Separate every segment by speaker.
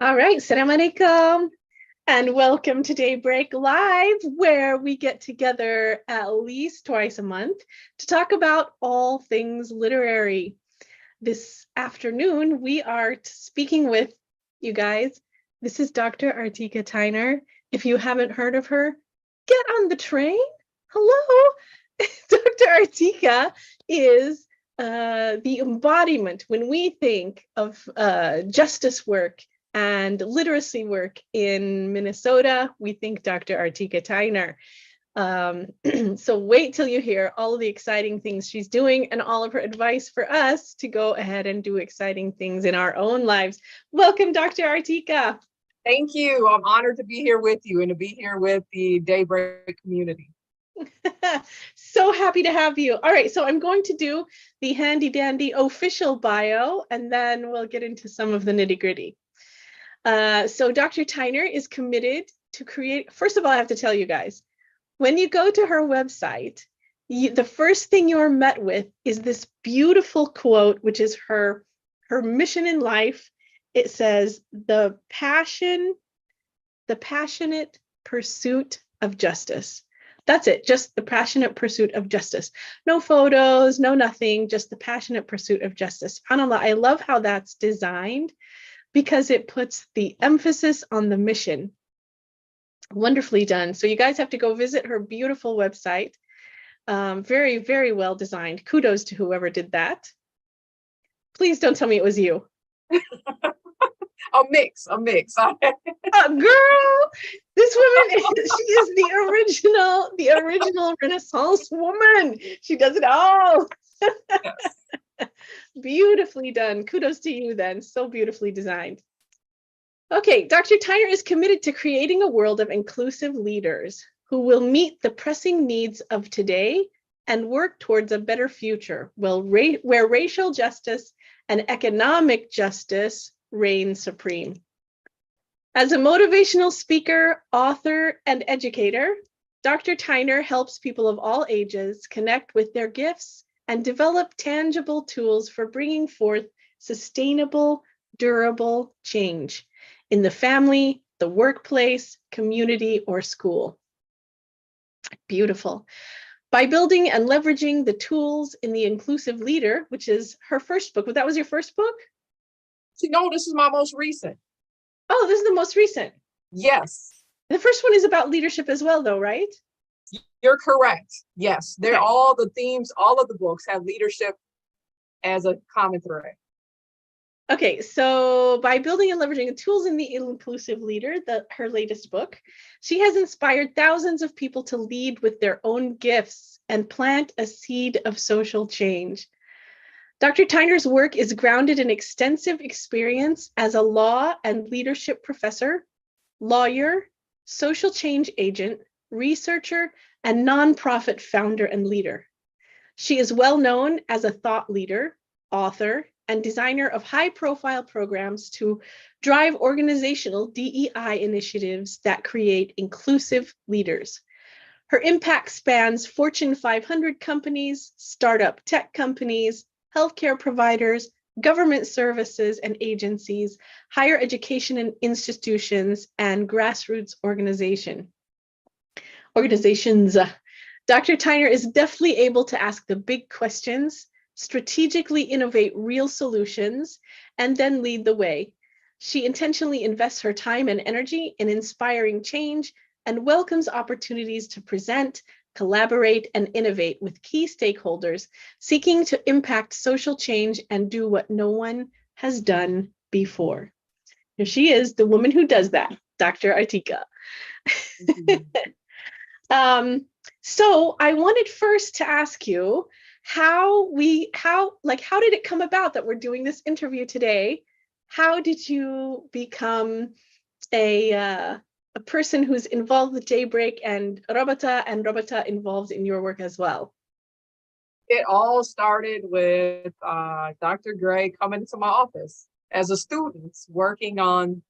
Speaker 1: All right, Assalamu alaikum, and welcome to Daybreak Live, where we get together at least twice a month to talk about all things literary. This afternoon, we are speaking with you guys. This is Dr. Artika Tyner. If you haven't heard of her, get on the train. Hello. Dr. Artika is the embodiment when we think of justice work and literacy work in Minnesota. We think Dr. Artika Tyner. So wait till you hear all of the exciting things she's doing and all of her advice for us to go ahead and do exciting things in our own lives. Welcome, Dr. Artika.
Speaker 2: Thank you. I'm honored to be here with you and to be here with the Daybreak community.
Speaker 1: So happy to have you. All right, so I'm going to do the handy dandy official bio, and then we'll get into some of the nitty gritty. So Dr. Tyner is committed to create, first of all, I have to tell you guys, when you go to her website, the first thing you're met with is this beautiful quote, which is her mission in life. It says, the passionate pursuit of justice. That's it, just the passionate pursuit of justice. No photos, no nothing, just the passionate pursuit of justice. SubhanAllah, I love how that's designed because it puts the emphasis on the mission. Wonderfully done. So you guys have to go visit her beautiful website. Very, very well designed. Kudos to whoever did that. Please don't tell me it was you.
Speaker 2: A mix.
Speaker 1: Girl, this woman she is the original Renaissance woman. She does it all. Yes. Beautifully done. Kudos to you then. So beautifully designed. Okay, Dr. Tyner is committed to creating a world of inclusive leaders who will meet the pressing needs of today and work towards a better future where racial justice and economic justice reign supreme. As a motivational speaker, author, and educator, Dr. Tyner helps people of all ages connect with their gifts and develop tangible tools for bringing forth sustainable, durable change in the family, the workplace, community, or school. Beautiful. By building and leveraging the tools in The Inclusive Leader, which is her first book. That was your first book?
Speaker 2: No, this is my most recent.
Speaker 1: Oh, this is the most recent.
Speaker 2: Yes.
Speaker 1: The first one is about leadership as well, though, right?
Speaker 2: You're correct. Yes. They're okay. All the themes, all of the books have leadership as a common thread.
Speaker 1: Okay, so by building and leveraging the tools in The Inclusive Leader, her latest book, she has inspired thousands of people to lead with their own gifts and plant a seed of social change. Dr. Tyner's work is grounded in extensive experience as a law and leadership professor, lawyer, social change agent, researcher, and nonprofit founder and leader. She is well known as a thought leader, author, and designer of high-profile programs to drive organizational DEI initiatives that create inclusive leaders. Her impact spans Fortune 500 companies, startup tech companies, healthcare providers, government services and agencies, higher education and institutions, and grassroots organizations. Dr. Tyner is definitely able to ask the big questions, strategically innovate real solutions, and then lead the way. She intentionally invests her time and energy in inspiring change and welcomes opportunities to present, collaborate, and innovate with key stakeholders, seeking to impact social change and do what no one has done before. Here she is, the woman who does that, Dr. Artika. So I wanted first to ask you how did it come about that we're doing this interview today? How did you become a person who's involved with Daybreak and Rabata involved in your work as well?
Speaker 2: It all started with Dr. Gray coming into my office as a student working on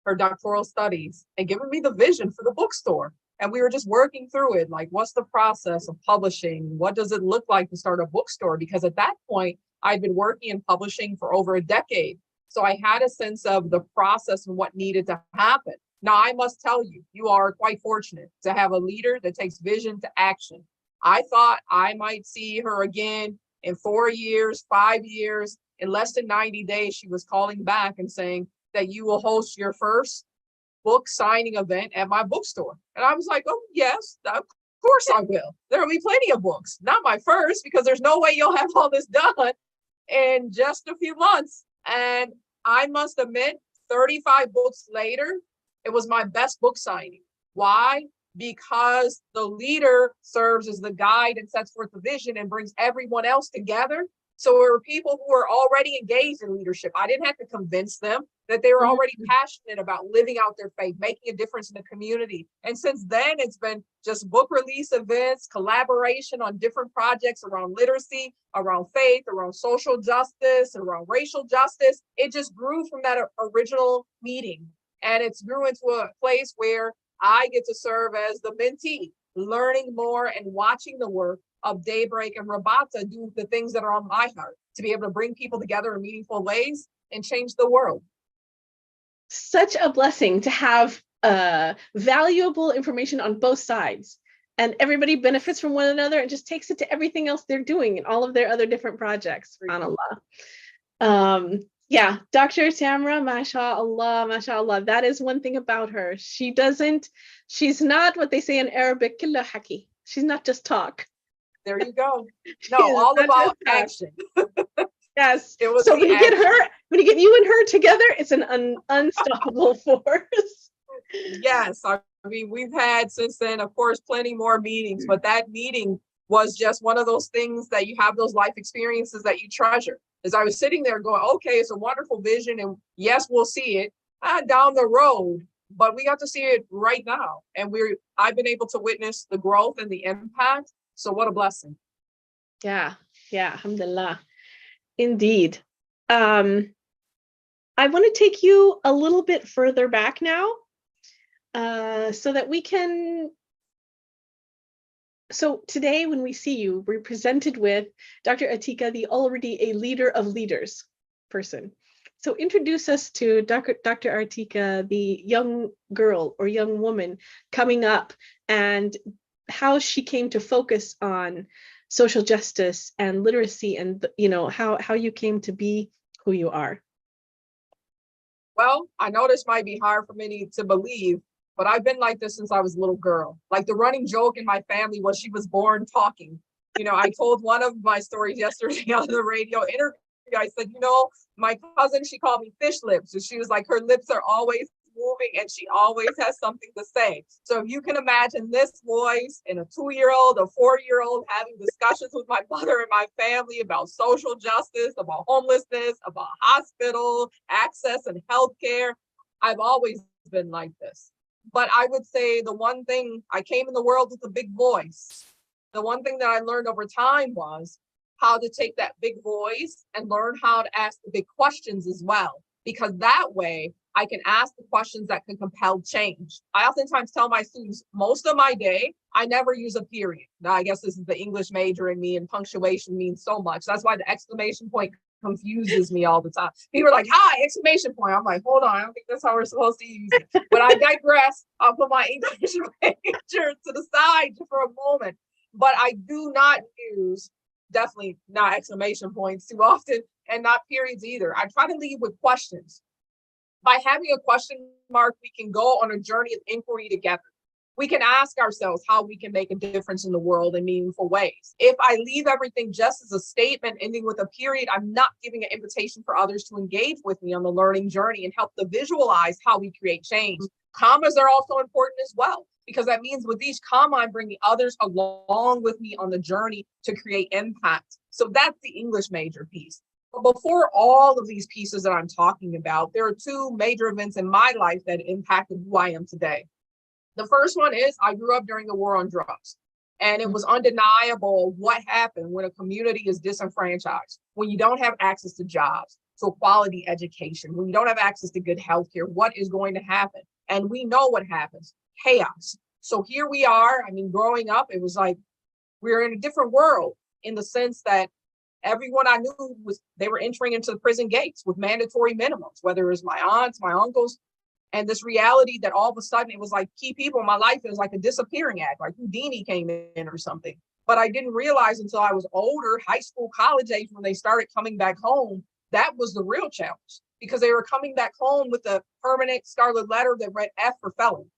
Speaker 2: her doctoral studies and giving me the vision for the bookstore. And we were just working through it. Like, what's the process of publishing? What does it look like to start a bookstore? Because at that point, I'd been working in publishing for over a decade. So I had a sense of the process and what needed to happen. Now, I must tell you, you are quite fortunate to have a leader that takes vision to action. I thought I might see her again in 4 years, 5 years. In less than 90 days, she was calling back and saying that you will host your first book signing event at my bookstore. And I was like, oh, yes, of course I will. There will be plenty of books. Not my first, because there's no way you'll have all this done in just a few months. And I must admit, 35 books later, it was my best book signing. Why? Because the leader serves as the guide and sets forth the vision and brings everyone else together. So there were people who were already engaged in leadership. I didn't have to convince them that they were already passionate about living out their faith, making a difference in the community. And since then, it's been just book release events, collaboration on different projects around literacy, around faith, around social justice, around racial justice. It just grew from that original meeting. And it's grew into a place where I get to serve as the mentee, learning more and watching the work of Daybreak and Rabata do the things that are on my heart, to be able to bring people together in meaningful ways and change the world.
Speaker 1: Such a blessing to have valuable information on both sides, and everybody benefits from one another and just takes it to everything else they're doing in all of their other different projects. SubhanAllah. Yeah, Dr. Tamra, mashallah, mashallah. That is one thing about her. She's not what they say in Arabic, killa haki. She's not just talk.
Speaker 2: There you go. No, all about action.
Speaker 1: Yes. So when you get you and her together, it's an unstoppable force.
Speaker 2: Yes. I mean, we've had since then, of course, plenty more meetings, but that meeting was just one of those things that you have those life experiences that you treasure. As I was sitting there going, okay, it's a wonderful vision. And yes, we'll see it down the road, but we got to see it right now. And I've been able to witness the growth and the impact. So what a blessing.
Speaker 1: Yeah, alhamdulillah. Indeed. I want to take you a little bit further back now so that we can. So today when we see you, we're presented with Dr. Artika, the already a leader of leaders person. So introduce us to Dr. Artika, the young girl or young woman coming up, and how she came to focus on social justice and literacy, and how you came to be who you are.
Speaker 2: Well, I know this might be hard for many to believe, but I've been like this since I was a little girl. Like the running joke in my family was she was born talking. I told one of my stories yesterday on the radio interview. I said, my cousin, she called me fish lips. And she was like, her lips are always moving and she always has something to say. So if you can imagine this voice in a 2-year-old, a 4-year-old having discussions with my mother and my family about social justice, about homelessness, about hospital access and healthcare, I've always been like this. But I would say the one thing, I came in the world with a big voice. The one thing that I learned over time was how to take that big voice and learn how to ask the big questions as well. Because that way I can ask the questions that can compel change. I oftentimes tell my students, most of my day, I never use a period. Now, I guess this is the English major in me, and punctuation means so much. That's why the exclamation point confuses me all the time. People are like, hi, exclamation point. I'm like, hold on, I don't think that's how we're supposed to use it. But I digress. I'll put my English major to the side for a moment. But I do not use, definitely not exclamation points too often, and not periods either. I try to lead with questions. By having a question mark, we can go on a journey of inquiry together. We can ask ourselves how we can make a difference in the world in meaningful ways. If I leave everything just as a statement ending with a period, I'm not giving an invitation for others to engage with me on the learning journey and help to visualize how we create change. Commas are also important as well, because that means with each comma, I'm bringing others along with me on the journey to create impact. So that's the English major piece. But before all of these pieces that I'm talking about, there are two major events in my life that impacted who I am today. The first one is I grew up during the war on drugs, and it was undeniable what happened when a community is disenfranchised, when you don't have access to jobs, to a quality education, when you don't have access to good health care. What is going to happen? And we know what happens, chaos. So here we are. I mean, growing up, it was like we're in a different world in the sense that everyone I knew they were entering into the prison gates with mandatory minimums, whether it was my aunts, my uncles, and this reality that all of a sudden it was like key people in my life. It was like a disappearing act, like Houdini came in or something. But I didn't realize until I was older, high school, college age, when they started coming back home, that was the real challenge, because they were coming back home with a permanent scarlet letter that read F for felon.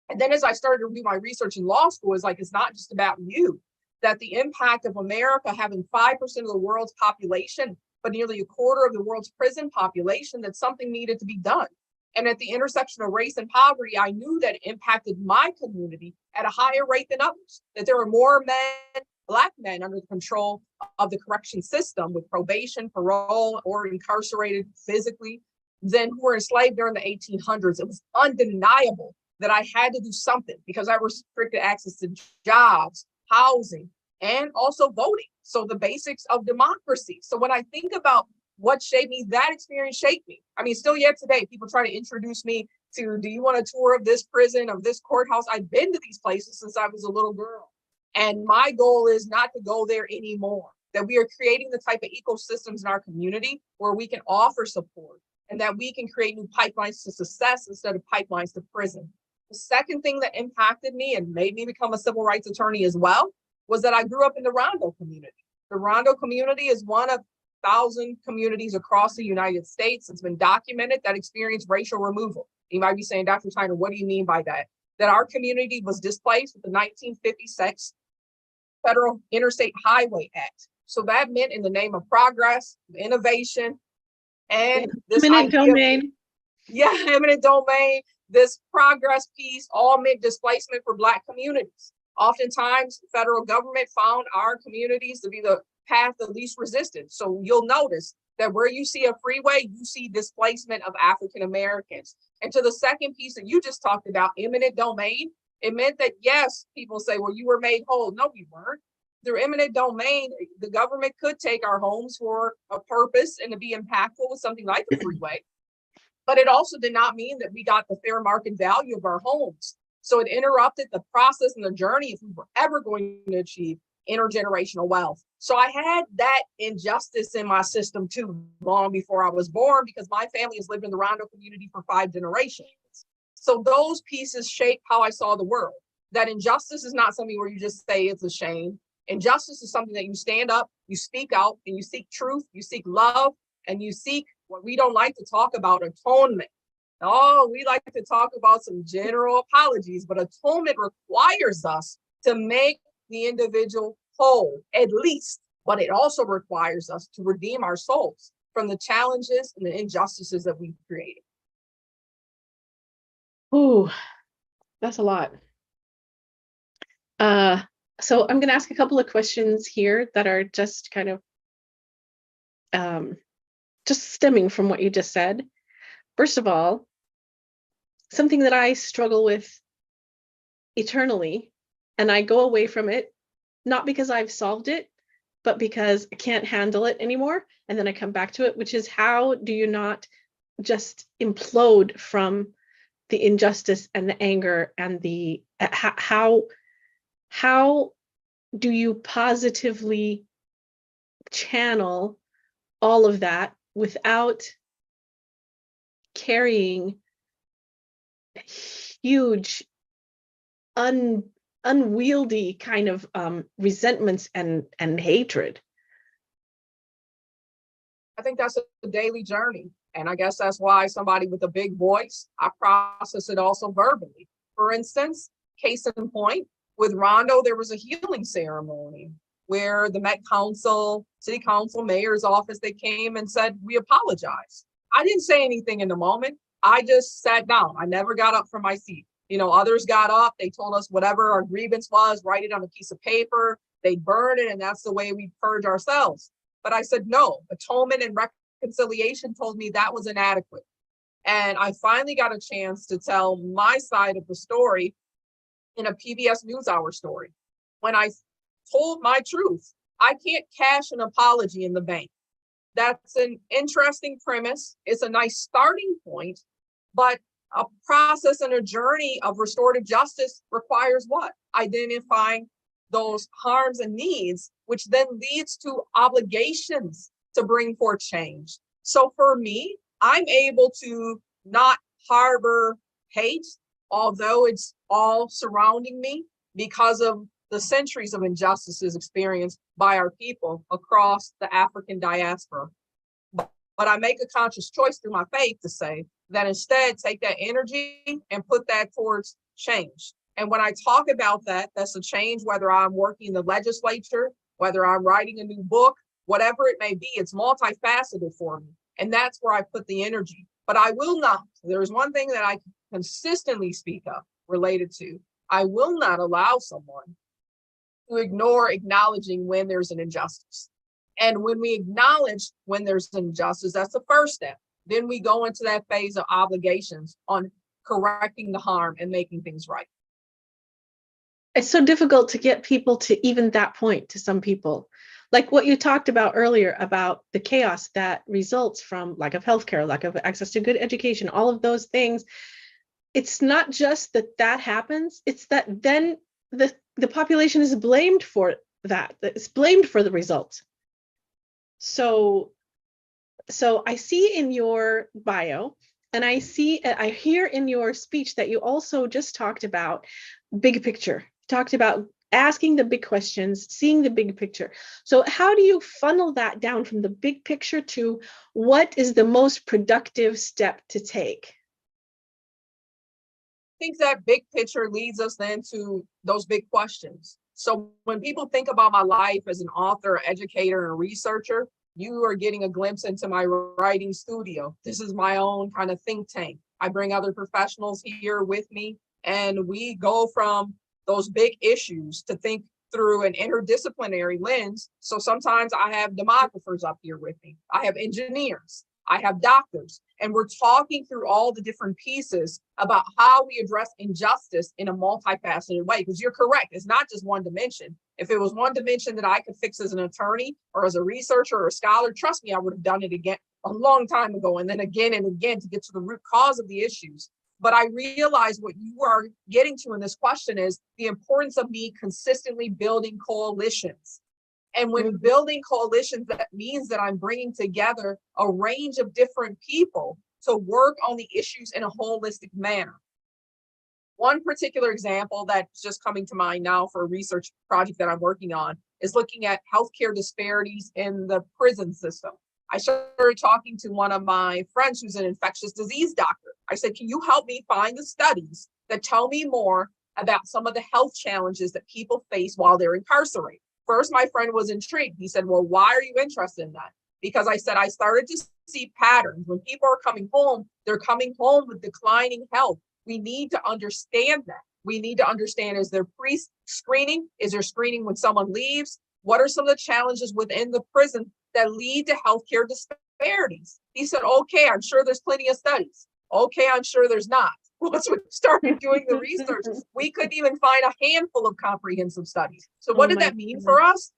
Speaker 2: And then as I started to do my research in law school, it's like, it's not just about you, that the impact of America having 5% of the world's population, but nearly a quarter of the world's prison population, that something needed to be done. And at the intersection of race and poverty, I knew that it impacted my community at a higher rate than others, that there were more men, Black men, under the control of the correction system with probation, parole, or incarcerated physically than who were enslaved during the 1800s. It was undeniable that I had to do something, because I restricted access to jobs, housing, and also voting. So the basics of democracy. So when I think about what shaped me, that experience shaped me. I mean, still yet today, people try to introduce me to, do you want a tour of this prison, of this courthouse? I've been to these places since I was a little girl. And my goal is not to go there anymore, that we are creating the type of ecosystems in our community where we can offer support, and that we can create new pipelines to success instead of pipelines to prison. The second thing that impacted me and made me become a civil rights attorney as well was that I grew up in the Rondo community. The Rondo community is one of 1,000 communities across the United States. It's been documented that experience racial removal. You might be saying, Dr. Tyner, what do you mean by that? That our community was displaced with the 1956 Federal Interstate Highway Act. So that meant, in the name of progress, innovation, and this
Speaker 1: eminent domain.
Speaker 2: Eminent domain, this progress piece all meant displacement for Black communities. Oftentimes, the federal government found our communities to be the path of least resistance. So you'll notice that where you see a freeway, you see displacement of African Americans. And to the second piece that you just talked about, eminent domain, it meant that, yes, people say, well, you were made whole. No, we weren't. Through eminent domain, the government could take our homes for a purpose and to be impactful with something like a freeway. But it also did not mean that we got the fair market value of our homes. So it interrupted the process and the journey if we were ever going to achieve intergenerational wealth. So I had that injustice in my system too, long before I was born, because my family has lived in the Rondo community for 5 generations. So those pieces shape how I saw the world. That injustice is not something where you just say it's a shame. Injustice is something that you stand up, you speak out, and you seek truth, you seek love, and you seek what we don't like to talk about, atonement. Oh, we like to talk about some general apologies, but atonement requires us to make the individual whole, at least. But it also requires us to redeem our souls from the challenges and the injustices that we've created.
Speaker 1: Ooh, that's a lot. So I'm going to ask a couple of questions here that are just kind of just stemming from what you just said. First of all, something that I struggle with eternally, and I go away from it, not because I've solved it, but because I can't handle it anymore. And then I come back to it, which is, how do you not just implode from the injustice and the anger and the how do you positively channel all of that without carrying huge unwieldy kind of resentments and hatred?
Speaker 2: I think that's a daily journey. And I guess that's why somebody with a big voice, I process it also verbally. For instance, case in point, with Rondo, there was a healing ceremony where the Met Council, City Council, Mayor's office, they came and said, we apologize. I didn't say anything in the moment. I just sat down. I never got up from my seat. You know, others got up. They told us whatever our grievance was, write it on a piece of paper. They burn it, and that's the way we purge ourselves. But I said, no, atonement and reconciliation told me that was inadequate. And I finally got a chance to tell my side of the story in a PBS NewsHour story. When I told my truth, I can't cash an apology in the bank. That's an interesting premise. It's a nice starting point, but a process and a journey of restorative justice requires what? Identifying those harms and needs, which then leads to obligations to bring forth change. So for me, I'm able to not harbor hate, although it's all surrounding me, because of the centuries of injustices experienced by our people across the African diaspora. But I make a conscious choice through my faith to say that instead, take that energy and put that towards change. And when I talk about that, that's a change, whether I'm working in the legislature, whether I'm writing a new book, whatever it may be, it's multifaceted for me. And that's where I put the energy. But I will not, there's one thing that I consistently speak of related to, I will not allow someone to ignore acknowledging when there's an injustice. And when we acknowledge when there's injustice, that's the first step. Then we go into that phase of obligations on correcting the harm and making things right.
Speaker 1: It's so difficult to get people to even that point, to some people. Like what you talked about earlier about the chaos that results from lack of healthcare, lack of access to good education, all of those things. It's not just that happens, it's that then the population is blamed for that. It's blamed for the results. So I see in your bio, and I hear in your speech that you also just talked about big picture, talked about asking the big questions, seeing the big picture. So how do you funnel that down from the big picture to what is the most productive step to take?
Speaker 2: I think that big picture leads us then to those big questions. So when people think about my life as an author, educator, and researcher, you are getting a glimpse into my writing studio. This is my own kind of think tank. I bring other professionals here with me, and we go from those big issues to think through an interdisciplinary lens. So sometimes I have demographers up here with me. I have engineers. I have doctors. And we're talking through all the different pieces about how we address injustice in a multifaceted way. Because you're correct, it's not just one dimension. If it was one dimension that I could fix as an attorney or as a researcher or a scholar, trust me, I would have done it again a long time ago, and then again and again to get to the root cause of the issues. But I realize what you are getting to in this question is the importance of me consistently building coalitions. And when building coalitions, that means that I'm bringing together a range of different people to work on the issues in a holistic manner. One particular example that's just coming to mind now for a research project that I'm working on is looking at healthcare disparities in the prison system. I started talking to one of my friends who's an infectious disease doctor. I said, can you help me find the studies that tell me more about some of the health challenges that people face while they're incarcerated? First, my friend was intrigued. He said, well, why are you interested in that? Because I said, I started to see patterns. When people are coming home, they're coming home with declining health. We need to understand that. We need to understand, is there pre-screening? Is there screening when someone leaves? What are some of the challenges within the prison that lead to healthcare disparities? He said, okay, I'm sure there's plenty of studies. Okay, I'm sure there's not. Once we started doing the research, we couldn't even find a handful of comprehensive studies. So what did that mean for us?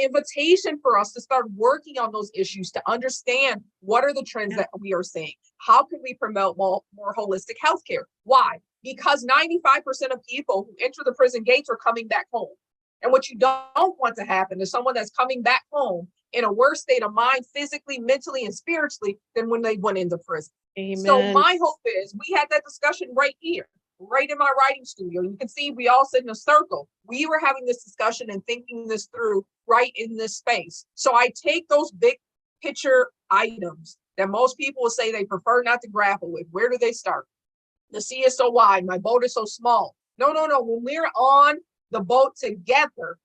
Speaker 2: Invitation for us to start working on those issues, to understand what are the trends that we are seeing. How can we promote more holistic healthcare? Why? Because 95% of people who enter the prison gates are coming back home. And what you don't want to happen is someone that's coming back home in a worse state of mind, physically, mentally, and spiritually than when they went into prison. Amen. So my hope is we had that discussion right here, right in my writing studio. You can see we all sit in a circle. We were having this discussion and thinking this through right in this space. So I take those big picture items that most people will say they prefer not to grapple with. Where do they start? The sea is so wide, my boat is so small. No. When we're on the boat together,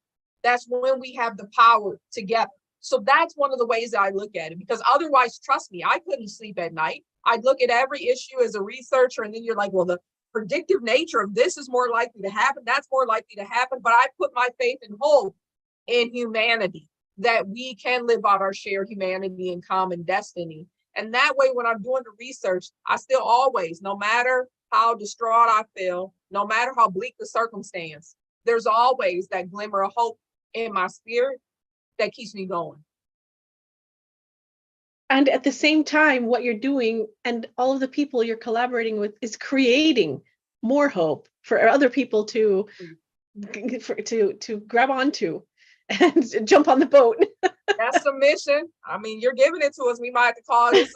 Speaker 2: that's when we have the power together. So that's one of the ways that I look at it, because otherwise, trust me, I couldn't sleep at night. I'd look at every issue as a researcher, and then you're like, well, the predictive nature of this is more likely to happen. That's more likely to happen. But I put my faith and hope in humanity, that we can live out our shared humanity and common destiny. And that way, when I'm doing the research, I still always, no matter how distraught I feel, no matter how bleak the circumstance, there's always that glimmer of hope in my spirit that keeps me going.
Speaker 1: And at the same time, what you're doing and all of the people you're collaborating with is creating more hope for other people to to grab onto and jump on the boat.
Speaker 2: That's the mission. I mean, you're giving it to us. We might have to call this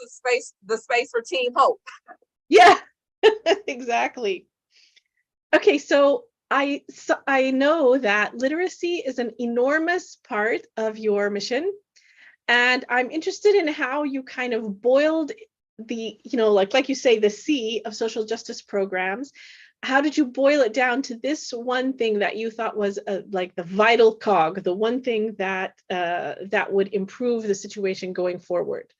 Speaker 2: the space for Team Hope.
Speaker 1: Yeah, exactly. Okay, so I know that literacy is an enormous part of your mission, and I'm interested in how you kind of boiled the, like you say, the sea of social justice programs. How did you boil it down to this one thing that you thought was like the vital cog, the one thing that that would improve the situation going forward?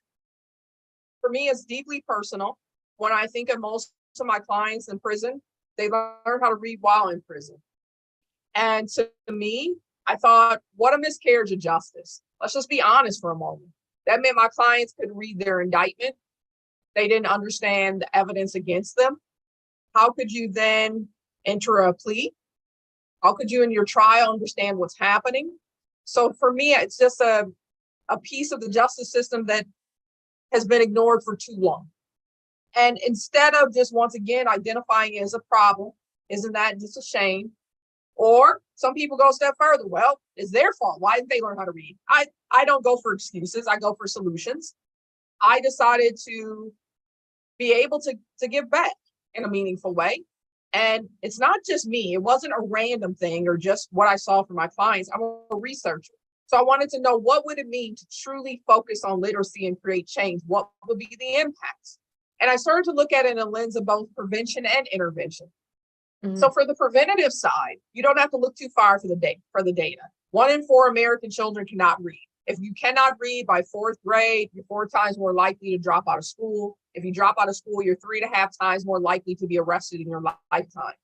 Speaker 2: For me, it's deeply personal. When I think of most of my clients in prison, they learn how to read while in prison. And to me, I thought, what a miscarriage of justice. Let's just be honest for a moment. That meant my clients could read their indictment. They didn't understand the evidence against them. How could you then enter a plea? How could you in your trial understand what's happening? So for me, it's just a piece of the justice system that has been ignored for too long. And instead of just once again identifying it as a problem, isn't that just a shame? Or some people go a step further. Well, it's their fault. Why didn't they learn how to read? I don't go for excuses. I go for solutions. I decided to be able to give back in a meaningful way. And it's not just me. It wasn't a random thing or just what I saw from my clients. I'm a researcher. So I wanted to know, what would it mean to truly focus on literacy and create change? What would be the impacts? And I started to look at it in a lens of both prevention and intervention. Mm-hmm. So for the preventative side, you don't have to look too far for the data. 1 in 4 American children cannot read. If you cannot read by 4th grade, you're 4 times more likely to drop out of school. If you drop out of school, you're 3.5 times more likely to be arrested in your lifetime.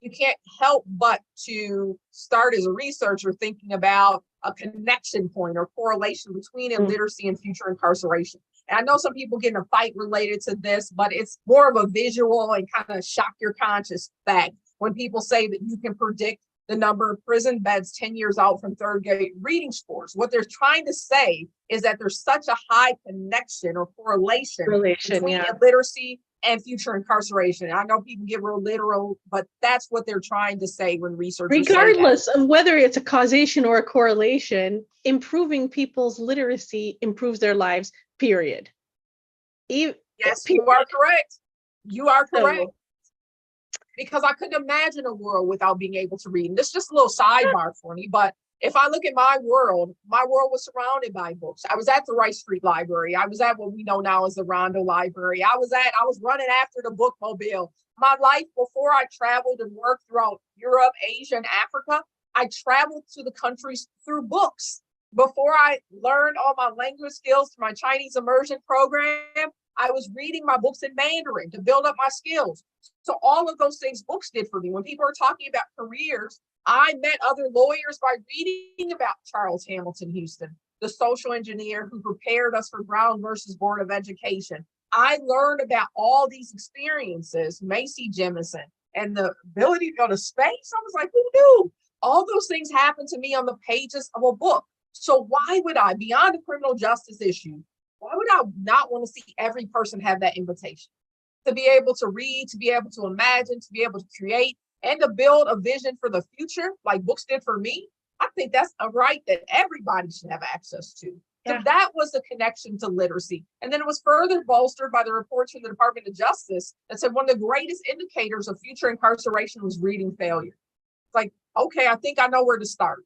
Speaker 2: You can't help but to start as a researcher thinking about a connection point or correlation between illiteracy and future incarceration. And I know some people get in a fight related to this, but it's more of a visual and kind of shock your conscious fact when people say that you can predict the number of prison beds 10 years out from 3rd grade reading scores. What they're trying to say is that there's such a high connection or correlation between illiteracy and future incarceration. I know people get real literal, but that's what they're trying to say when researchers
Speaker 1: regardless of whether it's a causation or a correlation, improving people's literacy improves their lives, period.
Speaker 2: Yes, you are correct. You are correct. So, because I couldn't imagine a world without being able to read. And this is just a little sidebar for me, but if I look at my world was surrounded by books. I was at the Rice Street Library. I was at what we know now as the Rondo Library. I was running after the bookmobile. My life before I traveled and worked throughout Europe, Asia, and Africa, I traveled to the countries through books. Before I learned all my language skills through my Chinese immersion program, I was reading my books in Mandarin to build up my skills. So all of those things books did for me. When people are talking about careers, I met other lawyers by reading about Charles Hamilton Houston, the social engineer who prepared us for Brown versus Board of Education. I learned about all these experiences, Macy Jemison, and the ability to go to space. I was like, who knew? All those things happened to me on the pages of a book. So why would I, beyond the criminal justice issue, why would I not want to see every person have that invitation? To be able to read, to be able to imagine, to be able to create, and to build a vision for the future, like books did for me. I think that's a right that everybody should have access to. Yeah. So that was the connection to literacy. And then it was further bolstered by the reports from the Department of Justice that said one of the greatest indicators of future incarceration was reading failure. It's like, okay, I think I know where to start.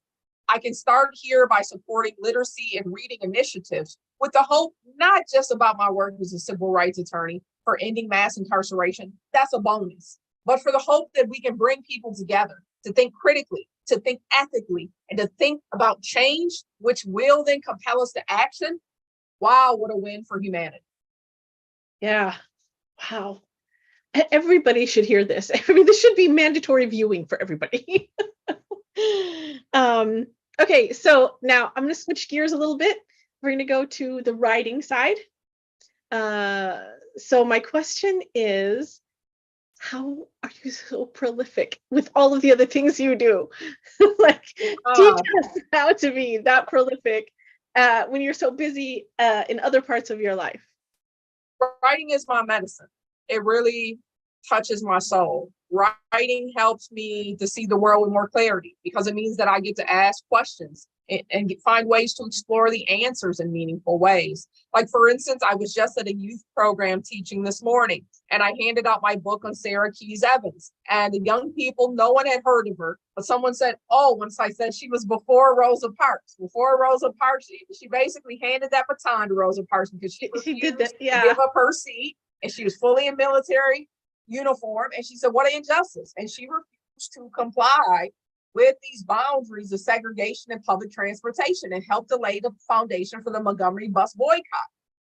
Speaker 2: I can start here by supporting literacy and reading initiatives with the hope, not just about my work as a civil rights attorney for ending mass incarceration. That's a bonus. But for the hope that we can bring people together to think critically, to think ethically, and to think about change, which will then compel us to action. Wow, what a win for humanity.
Speaker 1: Yeah. Wow. Everybody should hear this. I mean, this should be mandatory viewing for everybody. Okay, so now I'm going to switch gears a little bit. We're going to go to the writing side. So my question is, how are you so prolific with all of the other things you do? Like, teach us how to be that prolific when you're so busy in other parts of your life.
Speaker 2: Writing is my medicine. It really touches my soul. Writing helps me to see the world with more clarity because it means that I get to ask questions and find ways to explore the answers in meaningful ways. Like, for instance, I was just at a youth program teaching this morning, and I handed out my book on Sarah Keys Evans. And the young people, no one had heard of her, but someone said, oh, once I said she was before Rosa Parks. Before Rosa Parks, she basically handed that baton to Rosa Parks because she
Speaker 1: did that,
Speaker 2: to give up her seat, and she was fully in military uniform. And she said, what an injustice. And she refused to comply with these boundaries of segregation and public transportation and helped to lay the foundation for the Montgomery bus boycott.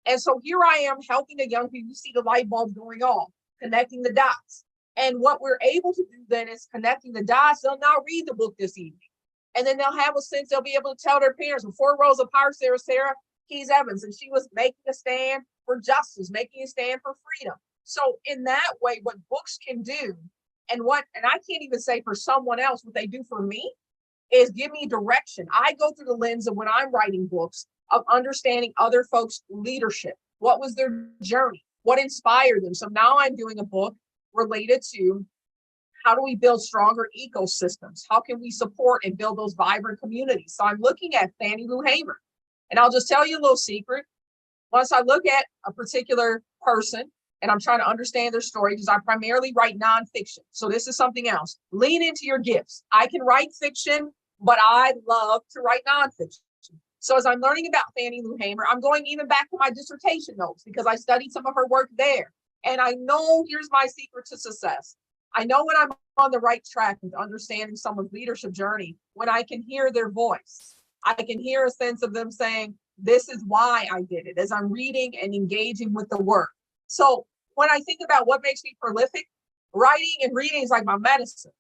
Speaker 2: And so here I am helping the young people see the light bulb going on, connecting the dots. And what we're able to do then is connecting the dots. They'll now read the book this evening. And then they'll have a sense, they'll be able to tell their parents, before Rosa Parks, there was Sarah Keys Evans, and she was making a stand for justice, making a stand for freedom. So in that way, what books can do, and I can't even say for someone else, what they do for me is give me direction. I go through the lens of when I'm writing books of understanding other folks' leadership. What was their journey? What inspired them? So now I'm doing a book related to how do we build stronger ecosystems? How can we support and build those vibrant communities? So I'm looking at Fannie Lou Hamer. And I'll just tell you a little secret. Once I look at a particular person, and I'm trying to understand their story because I primarily write nonfiction. So this is something else. Lean into your gifts. I can write fiction, but I love to write nonfiction. So as I'm learning about Fannie Lou Hamer, I'm going even back to my dissertation notes because I studied some of her work there. And I know here's my secret to success. I know when I'm on the right track with understanding someone's leadership journey, when I can hear their voice, I can hear a sense of them saying, this is why I did it, as I'm reading and engaging with the work. So when I think about what makes me prolific, writing and reading is like my medicine.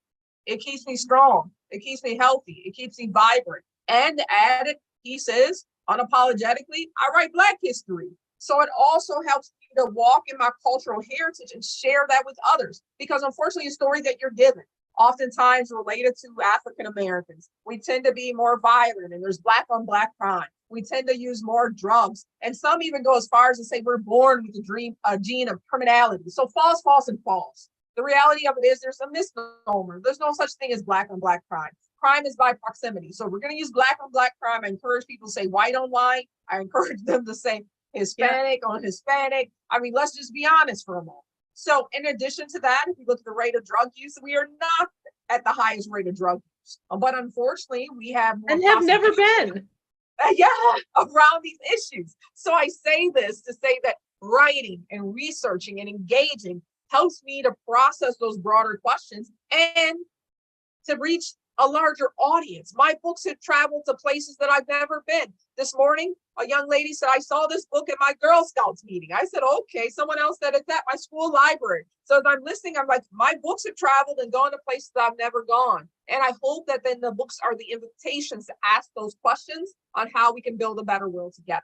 Speaker 2: It keeps me strong. It keeps me healthy. It keeps me vibrant. And to add it, he says, unapologetically, I write Black history. So it also helps me to walk in my cultural heritage and share that with others. Because unfortunately, a story that you're given, oftentimes related to African Americans, we tend to be more violent and there's Black on Black crime. We tend to use more drugs. And some even go as far as to say we're born with a gene of criminality. So false, false, and false. The reality of it is there's a misnomer. There's no such thing as Black on Black crime. Crime is by proximity. So if we're going to use Black on Black crime, I encourage people to say white on white. I encourage them to say Hispanic on Hispanic. I mean, let's just be honest for a moment. So in addition to that, if you look at the rate of drug use, we are not at the highest rate of drug use. But unfortunately, we have more
Speaker 1: and have never been.
Speaker 2: Around these issues. So I say this to say that writing and researching and engaging helps me to process those broader questions and to reach a larger audience. My books have traveled to places that I've never been. This morning, a young lady said, I saw this book at my Girl Scouts meeting. I said, okay. Someone else said it's at my school library. So as I'm listening, I'm like, my books have traveled and gone to places I've never gone. And I hope that then the books are the invitations to ask those questions on how we can build a better world together.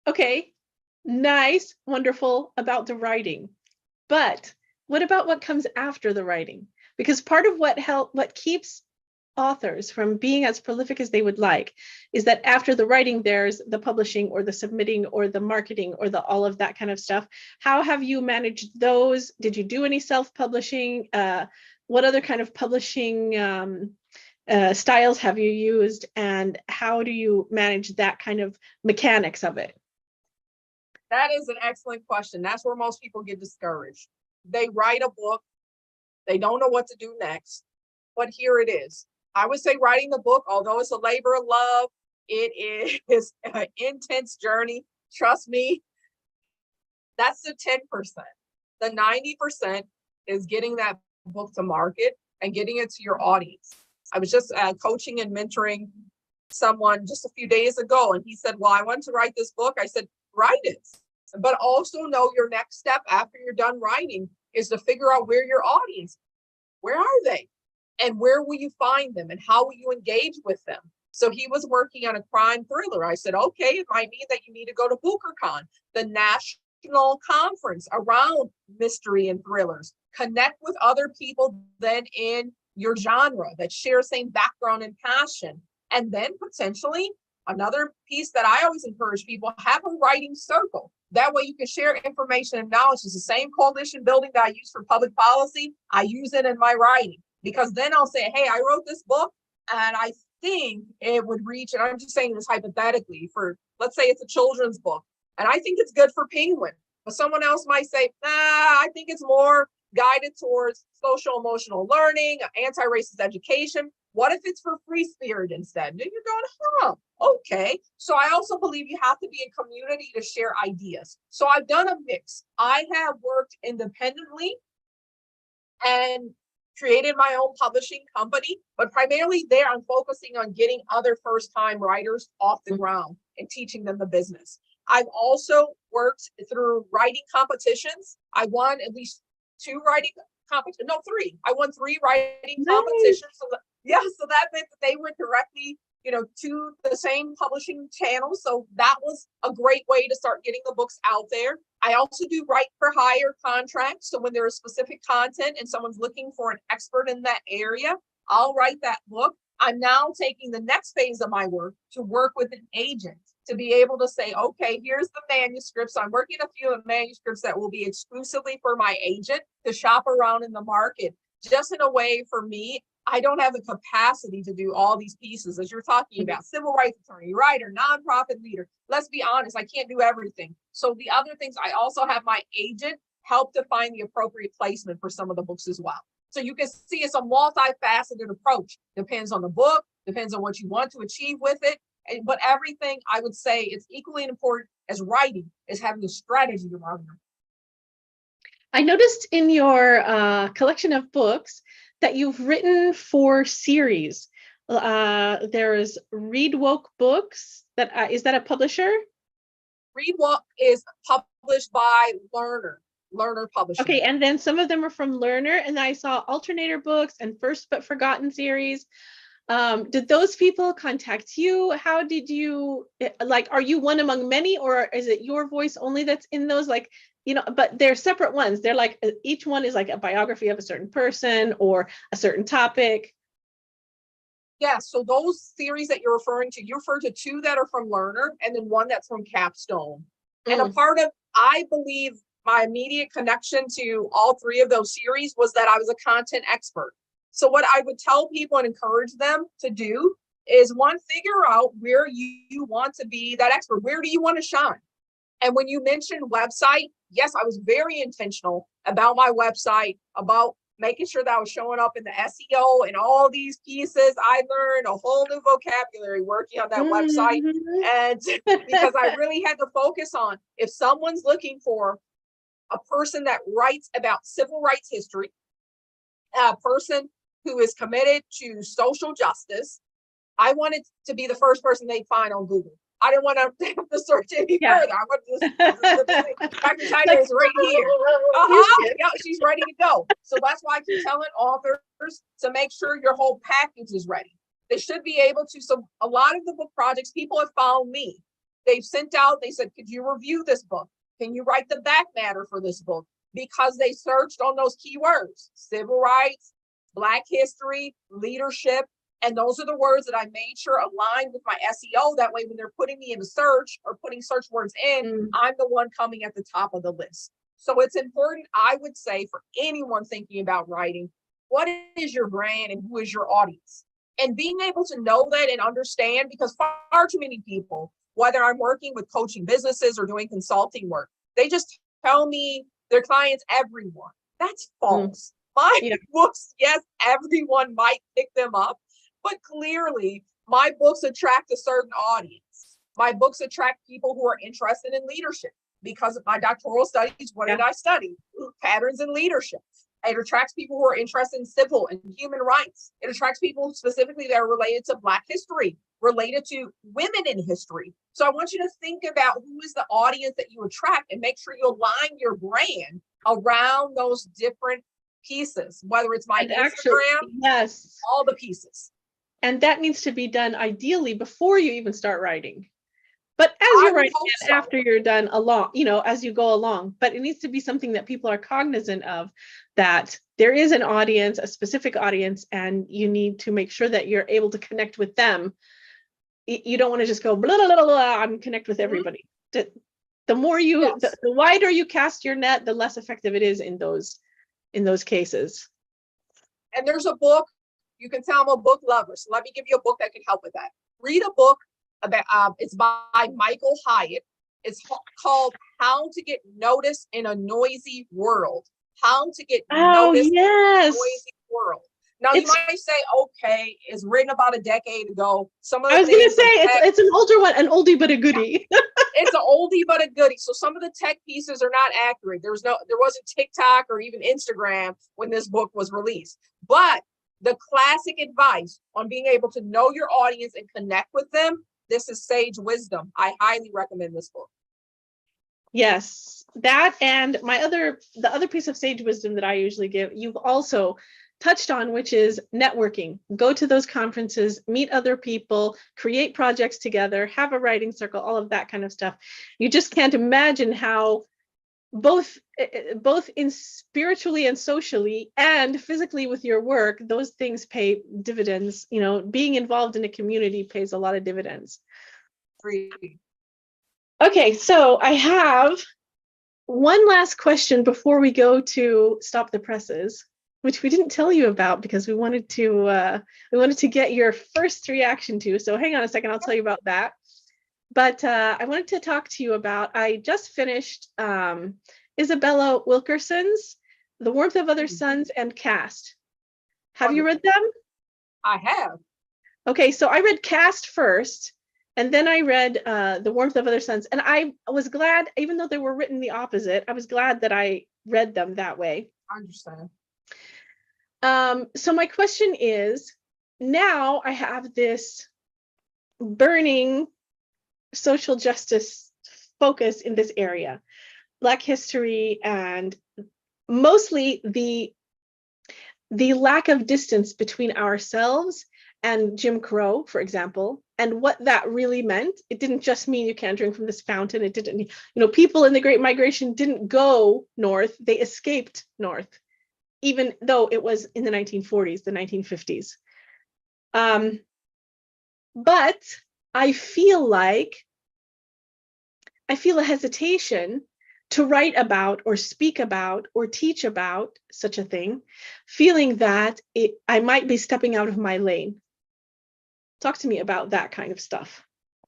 Speaker 1: Okay, nice, wonderful about the writing. But what about what comes after the writing? Because part of what keeps authors from being as prolific as they would like is that after the writing, there's the publishing or the submitting or the marketing or the all of that kind of stuff. How have you managed those? Did you do any self-publishing? What other kind of publishing styles have you used? And how do you manage that kind of mechanics of it?
Speaker 2: That is an excellent question. That's where most people get discouraged. They write a book. They don't know what to do next, but here it is. I would say writing the book, although it's a labor of love, it is an intense journey. Trust me, that's the 10%. The 90% is getting that book to market and getting it to your audience. I was just coaching and mentoring someone just a few days ago, and he said, well, I want to write this book. I said, write it, but also know your next step after you're done writing is to figure out where your audience, where are they? And where will you find them? And how will you engage with them? So he was working on a crime thriller. I said, okay, it might mean that you need to go to BookerCon, the national conference around mystery and thrillers. Connect with other people then in your genre that share the same background and passion. And then potentially Another piece that I always encourage people, have a writing circle. That way you can share information and knowledge. It's the same coalition building that I use for public policy. I use it in my writing, because then I'll say, hey, I wrote this book and I think it would reach, and I'm just saying this hypothetically, for, let's say it's a children's book, and I think it's good for Penguin, but someone else might say, nah, I think it's more guided towards social emotional learning, anti-racist education. What if it's for free spirit instead? And you're going, okay. So I also believe you have to be in community to share ideas. So I've done a mix. I have worked independently and created my own publishing company, but primarily there I'm focusing on getting other first-time writers off the ground and teaching them the business. I've also worked through writing competitions. I won at least 2 writing competitions, no, 3. I won 3 writing competitions. So so that meant that they went directly, to the same publishing channel. So that was a great way to start getting the books out there. I also do write for hire contracts. So when there is specific content and someone's looking for an expert in that area, I'll write that book. I'm now taking the next phase of my work to work with an agent to be able to say, okay, here's the manuscripts. I'm working a few of the manuscripts that will be exclusively for my agent to shop around in the market. Just in a way, for me, I don't have the capacity to do all these pieces, as you're talking about, civil rights attorney, writer, nonprofit leader. Let's be honest, I can't do everything. So the other things, I also have my agent help to find the appropriate placement for some of the books as well. So you can see it's a multifaceted approach. Depends on the book, depends on what you want to achieve with it. But everything, I would say, it's equally important as writing, is having a strategy around it.
Speaker 1: I noticed in your collection of books that you've written 4 series. There's Read Woke Books. Is that a publisher?
Speaker 2: Read Woke is published by Learner Publishing.
Speaker 1: Okay, and then some of them are from Learner, and I saw Alternator Books and First But Forgotten series. Did those people contact you? How did you, are you one among many, or is it your voice only that's in those? But they're separate ones. They're like, each one is like a biography of a certain person or a certain topic.
Speaker 2: Yeah, so those series that you're referring to, you refer to 2 that are from Learner and then 1 that's from Capstone. And a part of, I believe, my immediate connection to all 3 of those series was that I was a content expert. So what I would tell people and encourage them to do is, 1, figure out where you want to be that expert. Where do you want to shine? And when you mentioned website, yes, I was very intentional about my website, about making sure that I was showing up in the SEO and all these pieces. I learned a whole new vocabulary working on that website. And because I really had to focus on, if someone's looking for a person that writes about civil rights history, a person who is committed to social justice, I wanted to be the first person they find on Google. I didn't want to have to search any further. I wanted to say, Dr. Tyner is right here. Yeah, she's ready to go. So that's why I keep telling authors to make sure your whole package is ready. They should be able to. So a lot of the book projects, people have found me. They've sent out, they said, could you review this book? Can you write the back matter for this book? Because they searched on those keywords: civil rights, Black history, leadership. And those are the words that I made sure aligned with my SEO. That way, when they're putting me in a search or putting search words in, I'm the one coming at the top of the list. So it's important, I would say, for anyone thinking about writing, what is your brand and who is your audience? And being able to know that and understand, because far too many people, whether I'm working with coaching businesses or doing consulting work, they just tell me their clients, everyone. That's false. My books, yes, everyone might pick them up. But clearly, my books attract a certain audience. My books attract people who are interested in leadership. Because of my doctoral studies, what did I study? Patterns in leadership. It attracts people who are interested in civil and human rights. It attracts people specifically that are related to Black history, related to women in history. So I want you to think about who is the audience that you attract and make sure you align your brand around those different pieces, whether it's my Instagram, all the pieces.
Speaker 1: And that needs to be done ideally before you even start writing. But as you're writing and after you're done along, as you go along, but it needs to be something that people are cognizant of, that there is an audience, a specific audience, and you need to make sure that you're able to connect with them you don't want to just go blah, blah, blah, blah, and connect with everybody. The more you,
Speaker 2: Yes.
Speaker 1: the wider you cast your net, the less effective it is in those cases.
Speaker 2: And there's a book, you can tell I'm a book lover, so let me give you a book that can help with that. Read a book about, it's by Michael Hyatt. It's called How to Get Noticed in a Noisy World. How to Get Noticed in a Noisy World. Now, you might say, okay, it's written about a decade ago. Some of the
Speaker 1: I was going to say, it's an older one, an oldie but a goodie.
Speaker 2: It's an oldie but a goodie. So some of the tech pieces are not accurate. There wasn't TikTok or even Instagram when this book was released. But the classic advice on being able to know your audience and connect with them, this is sage wisdom. I highly recommend this book.
Speaker 1: Yes, that and the other piece of sage wisdom that I usually give, you've also touched on, which is networking. Go to those conferences, meet other people, create projects together, have a writing circle, all of that kind of stuff. You just can't imagine how both in spiritually and socially and physically with your work, those things pay dividends. You know, being involved in a community pays a lot of dividends.
Speaker 2: Free.
Speaker 1: Okay, so I have one last question before we go to Stop the Presses, which we didn't tell you about because we wanted to get your first reaction to. So hang on a second, I'll tell you about that. But I wanted to talk to you about, I just finished Isabella Wilkerson's The Warmth of Other Suns and Cast. Have you read them?
Speaker 2: I have.
Speaker 1: Okay, so I read Cast first, and then I read The Warmth of Other Suns. And I was glad, even though they were written the opposite, I was glad that I read them that way.
Speaker 2: I understand.
Speaker 1: So my question is, now I have this burning social justice focus in this area, Black history, and mostly the lack of distance between ourselves and Jim Crow, for example, and what that really meant. It didn't just mean you can't drink from this fountain. It didn't, people in the Great Migration didn't go north, they escaped north, even though it was in the 1940s, the 1950s. But I feel a hesitation to write about or speak about or teach about such a thing, feeling that I might be stepping out of my lane. Talk to me about that kind of stuff.
Speaker 2: I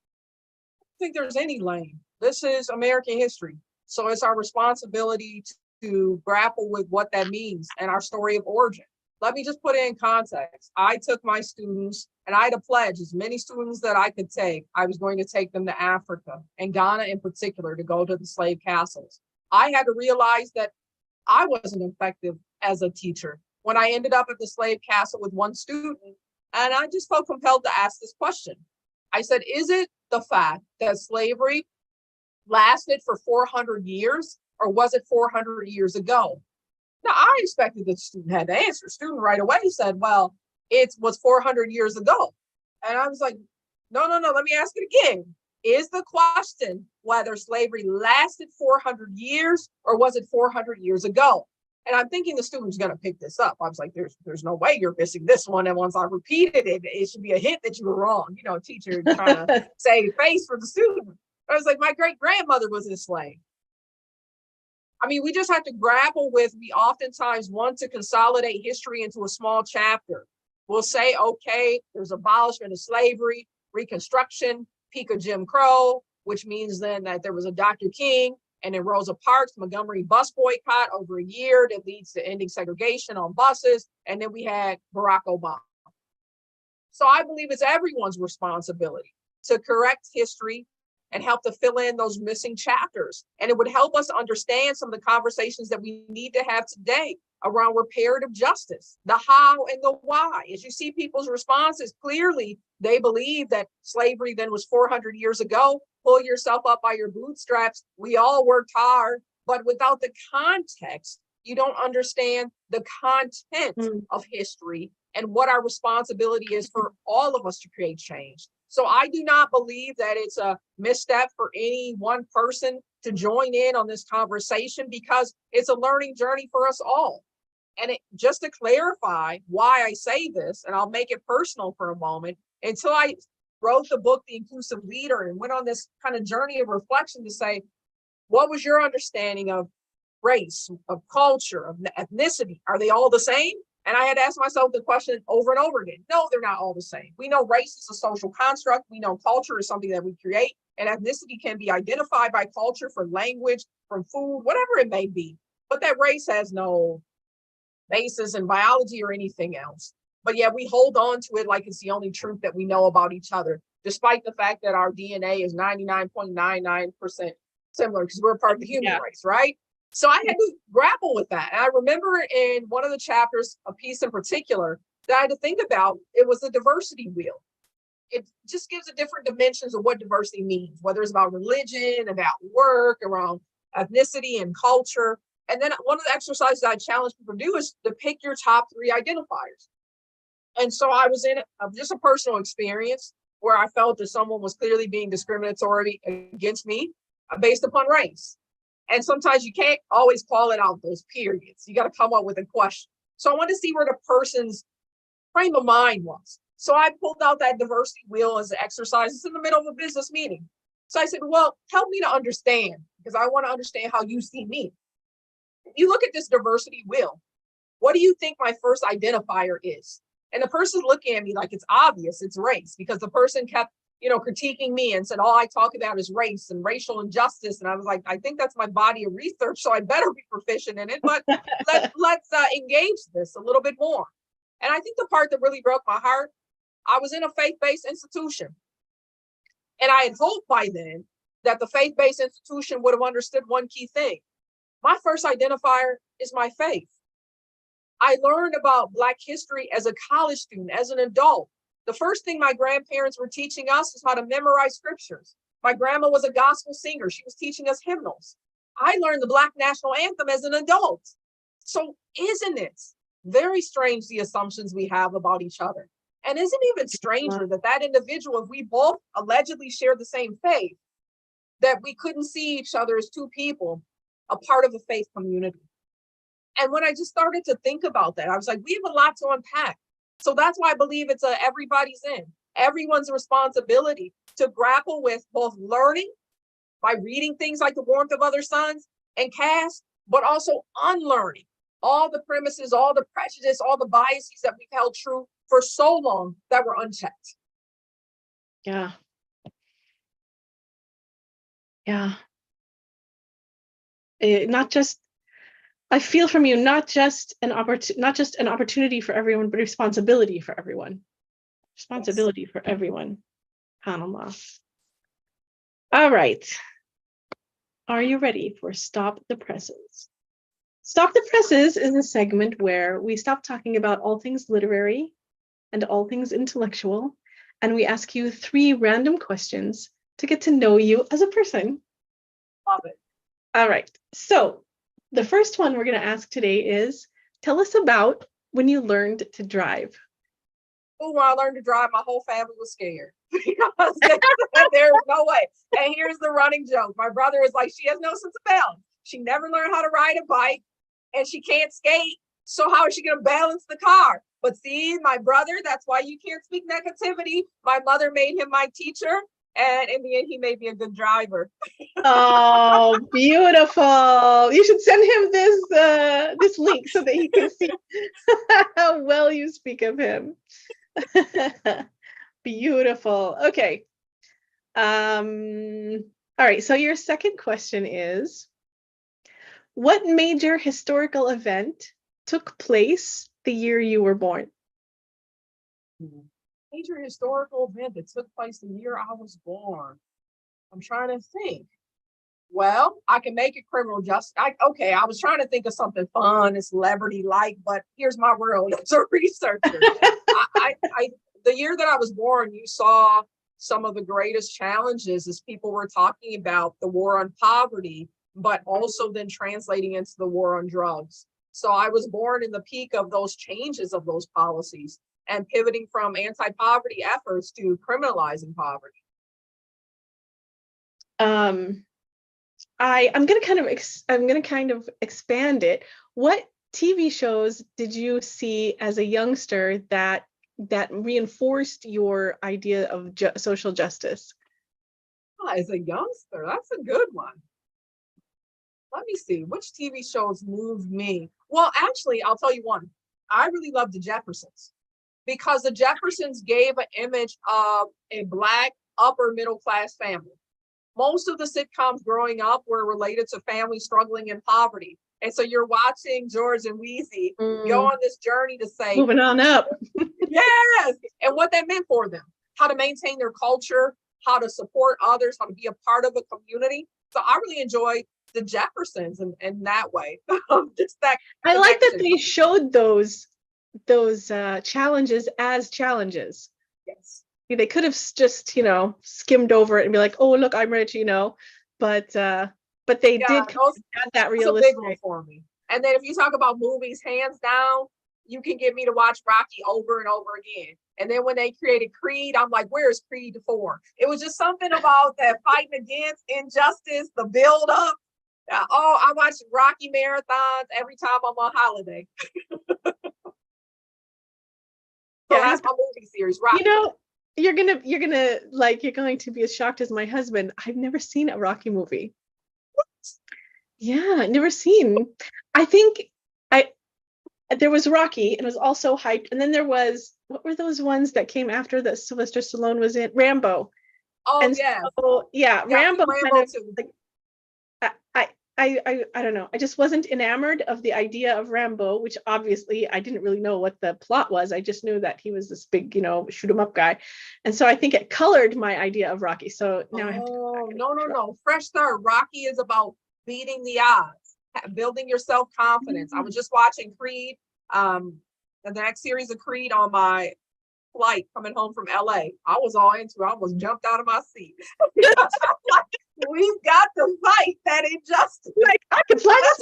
Speaker 2: don't think there's any lane. This is American history. So it's our responsibility to grapple with what that means and our story of origin. Let me just put it in context. I took my students, and I had a pledge, as many students that I could take, I was going to take them to Africa and Ghana in particular to go to the slave castles. I had to realize that I wasn't effective as a teacher when I ended up at the slave castle with one student, and I just felt compelled to ask this question. I said, is it the fact that slavery lasted for 400 years, or was it 400 years ago? Now, I expected the student had to answer. Student right away said, well, it was 400 years ago. And I was like, no, let me ask it again. Is the question whether slavery lasted 400 years or was it 400 years ago? And I'm thinking the student's going to pick this up. I was like, there's no way you're missing this one. And once I repeated it, it should be a hint that you were wrong. Teacher trying to save face for the student. I was like, my great grandmother was enslaved. I mean, we just have to grapple with, we oftentimes want to consolidate history into a small chapter. We'll say, okay, there's abolishment of slavery, Reconstruction, peak of Jim Crow, which means then that there was a Dr. King, and then Rosa Parks, Montgomery bus boycott over a year that leads to ending segregation on buses. And then we had Barack Obama. So I believe it's everyone's responsibility to correct history and help to fill in those missing chapters. And it would help us understand some of the conversations that we need to have today around reparative justice, the how and the why. As you see people's responses, clearly they believe that slavery then was 400 years ago. Pull yourself up by your bootstraps. We all worked hard, but without the context, you don't understand the content of history and what our responsibility is for all of us to create change. So I do not believe that it's a misstep for any one person to join in on this conversation, because it's a learning journey for us all. And just to clarify why I say this, and I'll make it personal for a moment, until I wrote the book, The Inclusive Leader, and went on this kind of journey of reflection to say, what was your understanding of race, of culture, of ethnicity? Are they all the same? And I had asked myself the question over and over again. No, they're not all the same. We know race is a social construct. We know culture is something that we create, and ethnicity can be identified by culture, from language, from food, whatever it may be. But that race has no basis in biology or anything else. But yet we hold on to it like it's the only truth that we know about each other, despite the fact that our DNA is 99.99% similar because we're part of the human race, right? So I had to grapple with that. And I remember in one of the chapters, a piece in particular that I had to think about, it was the diversity wheel. It just gives a different dimensions of what diversity means, whether it's about religion, about work, around ethnicity and culture. And then one of the exercises I challenge people to do is to pick your top 3 identifiers. And so I was in just a personal experience where I felt that someone was clearly being discriminatory against me based upon race. And sometimes you can't always call it out, those periods. You got to come up with a question. So I wanted to see where the person's frame of mind was. So I pulled out that diversity wheel as an exercise. It's in the middle of a business meeting. So I said, well, help me to understand, because I want to understand how you see me. If you look at this diversity wheel, what do you think my first identifier is? And the person's looking at me like it's obvious, it's race, because the person kept critiquing me and said, all I talk about is race and racial injustice. And I was like, I think that's my body of research, so I better be proficient in it. But let's engage this a little bit more. And I think the part that really broke my heart, I was in a faith-based institution. And I had hoped by then that the faith-based institution would have understood one key thing. My first identifier is my faith. I learned about Black history as a college student, as an adult. The first thing my grandparents were teaching us is how to memorize scriptures. My grandma was a gospel singer. She was teaching us hymnals. I learned the Black national anthem as an adult. So isn't it very strange, the assumptions we have about each other? And isn't it even stranger that individual, if we both allegedly share the same faith, that we couldn't see each other as two people, a part of a faith community? And when I just started to think about that, I was like, we have a lot to unpack. So that's why I believe it's everybody's in. Everyone's responsibility to grapple with both learning by reading things like The Warmth of Other Suns and Caste, but also unlearning all the premises, all the prejudice, all the biases that we've held true for so long that were unchecked.
Speaker 1: Yeah. Yeah. I feel from you, not just an opportunity for everyone, but responsibility for everyone. Responsibility for everyone. SubhanAllah. All right. Are you ready for Stop the Presses? Stop the Presses is a segment where we stop talking about all things literary and all things intellectual, and we ask you 3 random questions to get to know you as a person.
Speaker 2: Love it.
Speaker 1: All right. So the first one we're going to ask today is, tell us about when you learned to drive.
Speaker 2: Oh, when I learned to drive, my whole family was scared because there's no way. And here's the running joke. My brother was like, she has no sense of balance. She never learned how to ride a bike and she can't skate. So how is she going to balance the car? But see, my brother, that's why you can't speak negativity. My mother made him my teacher. And in the end, he made me a good driver.
Speaker 1: Oh, beautiful. You should send him this link so that he can see how well you speak of him. Beautiful. Okay. All right. So your second question is, what major historical event took place the year you were born?
Speaker 2: Major historical event that took place the year I was born. I'm trying to think. Well, I can make it criminal justice. I was trying to think of something fun and celebrity-like, but here's my world as a researcher. The year that I was born, you saw some of the greatest challenges as people were talking about the war on poverty, but also then translating into the war on drugs. So I was born in the peak of those changes of those policies and pivoting from anti-poverty efforts to criminalizing poverty.
Speaker 1: I'm going to kind of expand it. What TV shows did you see as a youngster that that reinforced your idea of social justice?
Speaker 2: As a youngster, that's a good one. Let me see, which TV shows moved me? Well, actually, I'll tell you one. I really love the Jeffersons because the Jeffersons gave an image of a Black upper middle class family. Most of the sitcoms growing up were related to families struggling in poverty. And so you're watching George and Weezy go on this journey to say,
Speaker 1: moving on up.
Speaker 2: Yes, and what that meant for them, how to maintain their culture, how to support others, how to be a part of a community. So I really enjoy the Jeffersons in that way. Just that
Speaker 1: I like that
Speaker 2: connection.
Speaker 1: they showed those challenges as challenges.
Speaker 2: Yes.
Speaker 1: They could have just, skimmed over it and be like, oh, look, I'm rich, but they did add that realistic.
Speaker 2: That's a big one for me. And then if you talk about movies, hands down, you can get me to watch Rocky over and over again. And then when they created Creed, I'm like, where's Creed 4? It was just something about that fighting against injustice, the build up. I watch Rocky marathons every time I'm on holiday. So that's my movie series, Rocky.
Speaker 1: You're going to be as shocked as my husband. I've never seen a Rocky movie.
Speaker 2: What?
Speaker 1: Yeah, never seen. I think there was Rocky, and it was also hyped. And then there was, what were those ones that came after that Sylvester Stallone was in? Rambo.
Speaker 2: Oh,
Speaker 1: and
Speaker 2: yes.
Speaker 1: So, Rambo kind of,
Speaker 2: too.
Speaker 1: I don't know. I just wasn't enamored of the idea of Rambo, which obviously I didn't really know what the plot was. I just knew that he was this big, shoot 'em up guy. And so I think it colored my idea of Rocky. So now I have to
Speaker 2: no. Fresh start. Rocky is about beating the odds, building your self-confidence. I was just watching Creed, the next series of Creed on my flight coming home from LA. I was all into it. I almost jumped out of my seat. We've got to fight that injustice.
Speaker 1: Like, I can fly this.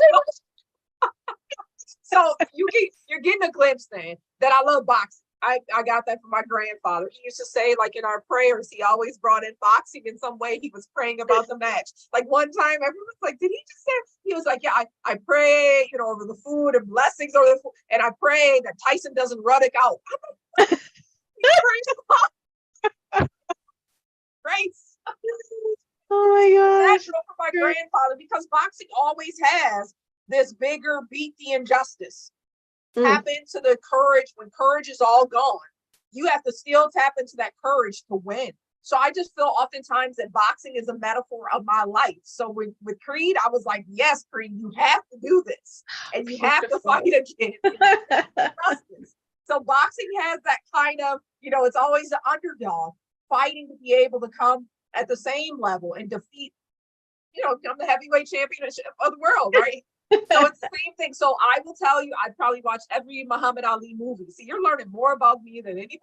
Speaker 2: So you're getting a glimpse then that I love boxing. I got that from my grandfather. He used to say, like in our prayers, he always brought in boxing in some way. He was praying about the match. Like one time, everyone's like, did he just say? He was like, yeah, I pray, over the food and blessings over the food. And I pray that Tyson doesn't Ruddock out. Grace.
Speaker 1: Oh my gosh.
Speaker 2: Natural for my grandfather, because boxing always has this bigger beat the injustice. Tap into the courage when courage is all gone. You have to still tap into that courage to win. So I just feel oftentimes that boxing is a metaphor of my life. So with Creed, I was like, yes, Creed, you have to do this. And you have to fight again. So boxing has that kind of, it's always the underdog fighting to be able to come at the same level and defeat, become the heavyweight championship of the world, right? So it's the same thing. So I will tell you, I'd probably watch every Muhammad Ali movie. See, you're learning more about me than anybody.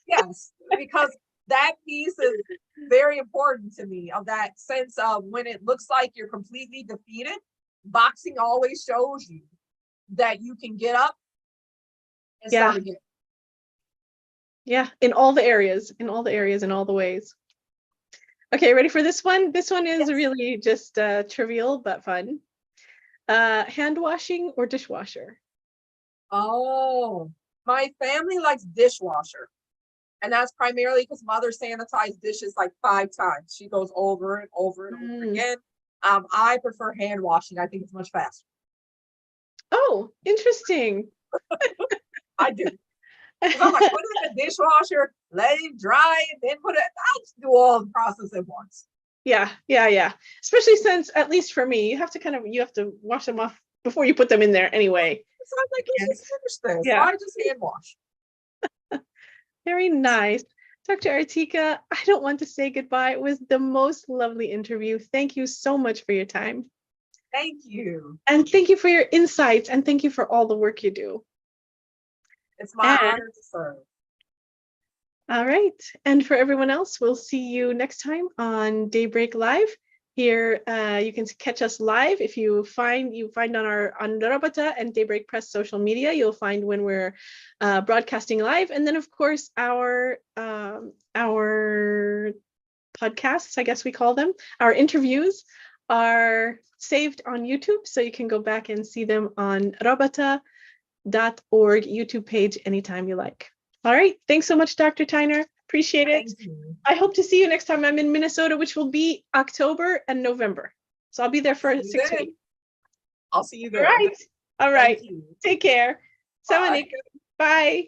Speaker 2: Yes, because that piece is very important to me, of that sense of when it looks like you're completely defeated, boxing always shows you that you can get up and start again.
Speaker 1: Yeah, in all the areas, in all the ways. Okay, ready for this one? This one is really just trivial but fun. Hand washing or dishwasher?
Speaker 2: Oh, my family likes dishwasher. And that's primarily because mother sanitized dishes like 5 times. She goes over and over and over again. I prefer hand washing. I think it's much faster.
Speaker 1: Oh, interesting.
Speaker 2: I do. I'm like, put it in the dishwasher, let it dry, and then put it. I just do all the process at once.
Speaker 1: Yeah. Especially since, at least for me, you have to wash them off before you put them in there anyway.
Speaker 2: So I'm like, let's just finish this. Why just hand wash?
Speaker 1: Very nice. Dr. Artika, I don't want to say goodbye. It was the most lovely interview. Thank you so much for your time.
Speaker 2: Thank you.
Speaker 1: And thank you for your insights, and thank you for all the work you do.
Speaker 2: It's my honor to serve.
Speaker 1: All right. And for everyone else, we'll see you next time on Daybreak Live. Here, you can catch us live. If you find on Rabata and Daybreak Press social media, you'll find when we're broadcasting live. And then, of course, our podcasts, I guess we call them, our interviews are saved on YouTube, so you can go back and see them on Rabata, YouTube page anytime you like. All right. Thanks so much, Dr. Tyner. Appreciate it.
Speaker 2: Thank you.
Speaker 1: I hope to see you next time I'm in Minnesota, which will be October and November. So I'll be there for 6 weeks.
Speaker 2: I'll see you
Speaker 1: All
Speaker 2: there.
Speaker 1: right. All right.
Speaker 2: Thank you.
Speaker 1: Take care.
Speaker 2: Bye.
Speaker 1: Bye.